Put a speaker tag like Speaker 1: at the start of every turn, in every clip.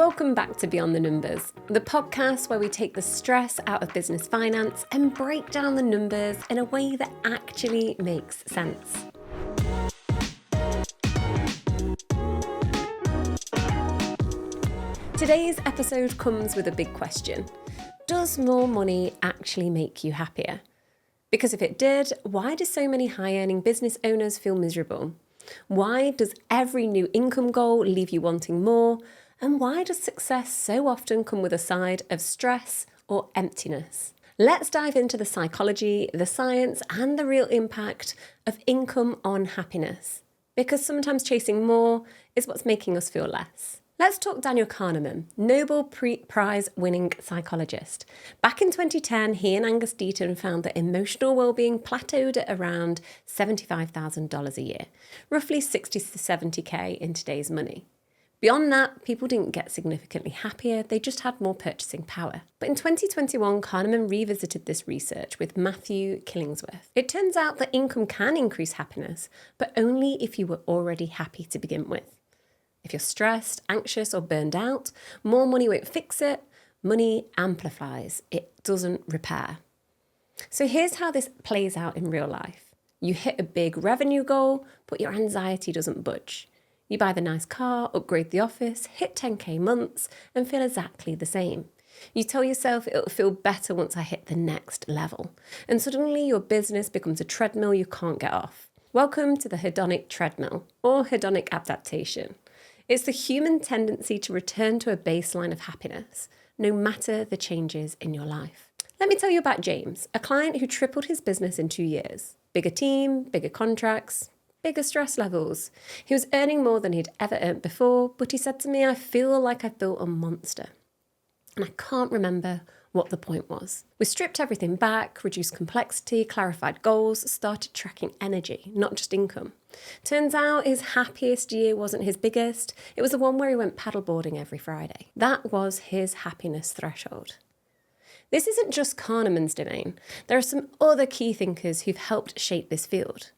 Speaker 1: Welcome back to Beyond the Numbers, the podcast where we take the stress out of business finance and break down the numbers in a way that actually makes sense. Today's episode comes with a big question. Does more money actually make you happier? Because if it did, why do so many high-earning business owners feel miserable? Why does every new income goal leave you wanting more? And why does success so often come with a side of stress or emptiness? Let's dive into the psychology, the science, and the real impact of income on happiness. Because sometimes chasing more is what's making us feel less. Let's talk Daniel Kahneman, Nobel Prize-winning psychologist. Back in 2010, he and Angus Deaton found that emotional well-being plateaued at around $75,000 a year, roughly 60 to 70k in today's money. Beyond that, people didn't get significantly happier, they just had more purchasing power. But in 2021, Kahneman revisited this research with Matthew Killingsworth. It turns out that income can increase happiness, but only if you were already happy to begin with. If you're stressed, anxious, or burned out, more money won't fix it. Money amplifies, it doesn't repair. So here's how this plays out in real life. You hit a big revenue goal, but your anxiety doesn't budge. You buy the nice car, upgrade the office, hit 10k months, and feel exactly the same. You tell yourself it'll feel better once I hit the next level. And suddenly your business becomes a treadmill you can't get off. Welcome to the hedonic treadmill, or hedonic adaptation. It's the human tendency to return to a baseline of happiness, no matter the changes in your life. Let me tell you about James, a client who tripled his business in 2 years. Bigger team, bigger contracts, bigger stress levels. He was earning more than he'd ever earned before, but he said to me, I feel like I've built a monster. And I can't remember what the point was. We stripped everything back, reduced complexity, clarified goals, started tracking energy, not just income. Turns out his happiest year wasn't his biggest. It was the one where he went paddleboarding every Friday. That was his happiness threshold. This isn't just Kahneman's domain. There are some other key thinkers who've helped shape this field.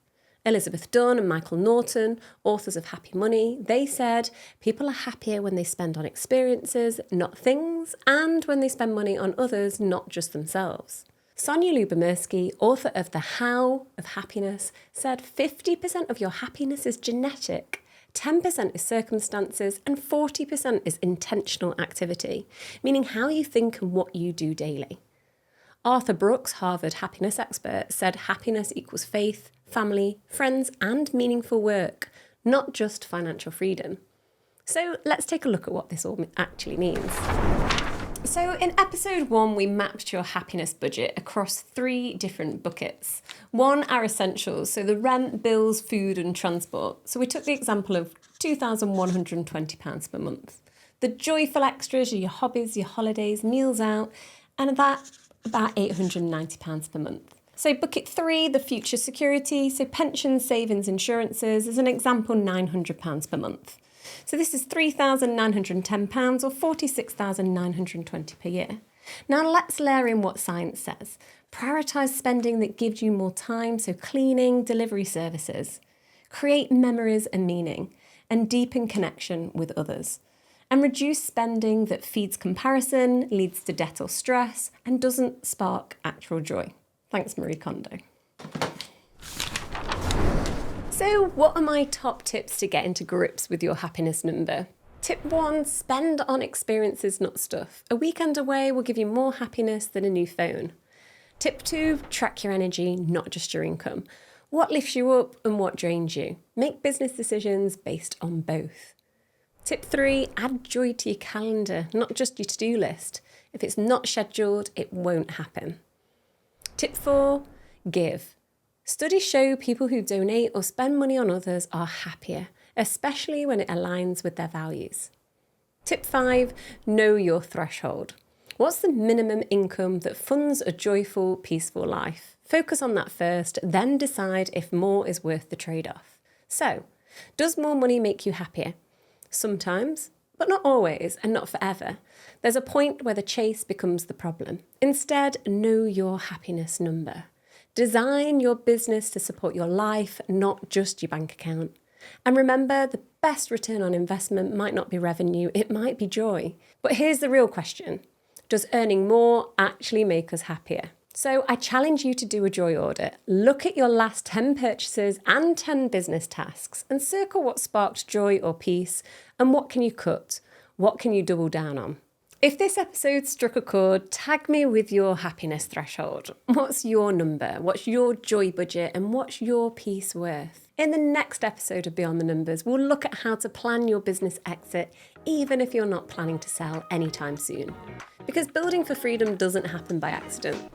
Speaker 1: Elizabeth Dunn and Michael Norton, authors of Happy Money, they said people are happier when they spend on experiences, not things, and when they spend money on others, not just themselves. Sonia Lyubomirsky, author of The How of Happiness, said 50% of your happiness is genetic, 10% is circumstances, and 40% is intentional activity, meaning how you think and what you do daily. Arthur Brooks, Harvard happiness expert, said happiness equals faith, family, friends, and meaningful work, not just financial freedom. So let's take a look at what this all actually means. So in episode 1, we mapped your happiness budget across 3 different buckets. 1, our essentials, so the rent, bills, food, and transport. So we took the example of £2,120 per month. The joyful extras are your hobbies, your holidays, meals out, and that about £890 per month. So bucket 3, the future security, so pensions, savings, insurances, as an example, £900 per month. So this is £3,910 or £46,920 per year. Now let's layer in what science says. Prioritise spending that gives you more time, so cleaning, delivery services. Create memories and meaning, and deepen connection with others. And reduce spending that feeds comparison, leads to debt or stress, and doesn't spark actual joy. Thanks, Marie Kondo. So what are my top tips to get into grips with your happiness number? Tip 1, spend on experiences, not stuff. A weekend away will give you more happiness than a new phone. Tip 2, track your energy, not just your income. What lifts you up and what drains you? Make business decisions based on both. Tip 3, add joy to your calendar, not just your to-do list. If it's not scheduled, it won't happen. Tip 4, give. Studies show people who donate or spend money on others are happier, especially when it aligns with their values. Tip 5, know your threshold. What's the minimum income that funds a joyful, peaceful life? Focus on that first, then decide if more is worth the trade-off. So, does more money make you happier? Sometimes, but not always and not forever. There's a point where the chase becomes the problem. Instead, know your happiness number. Design your business to support your life, not just your bank account. And remember, the best return on investment might not be revenue, it might be joy. But here's the real question. Does earning more actually make us happier? So I challenge you to do a joy audit. Look at your last 10 purchases and 10 business tasks and circle what sparked joy or peace and what can you cut? What can you double down on? If this episode struck a chord, tag me with your happiness threshold. What's your number? What's your joy budget? And what's your peace worth? In the next episode of Beyond the Numbers, we'll look at how to plan your business exit, even if you're not planning to sell anytime soon. Because building for freedom doesn't happen by accident.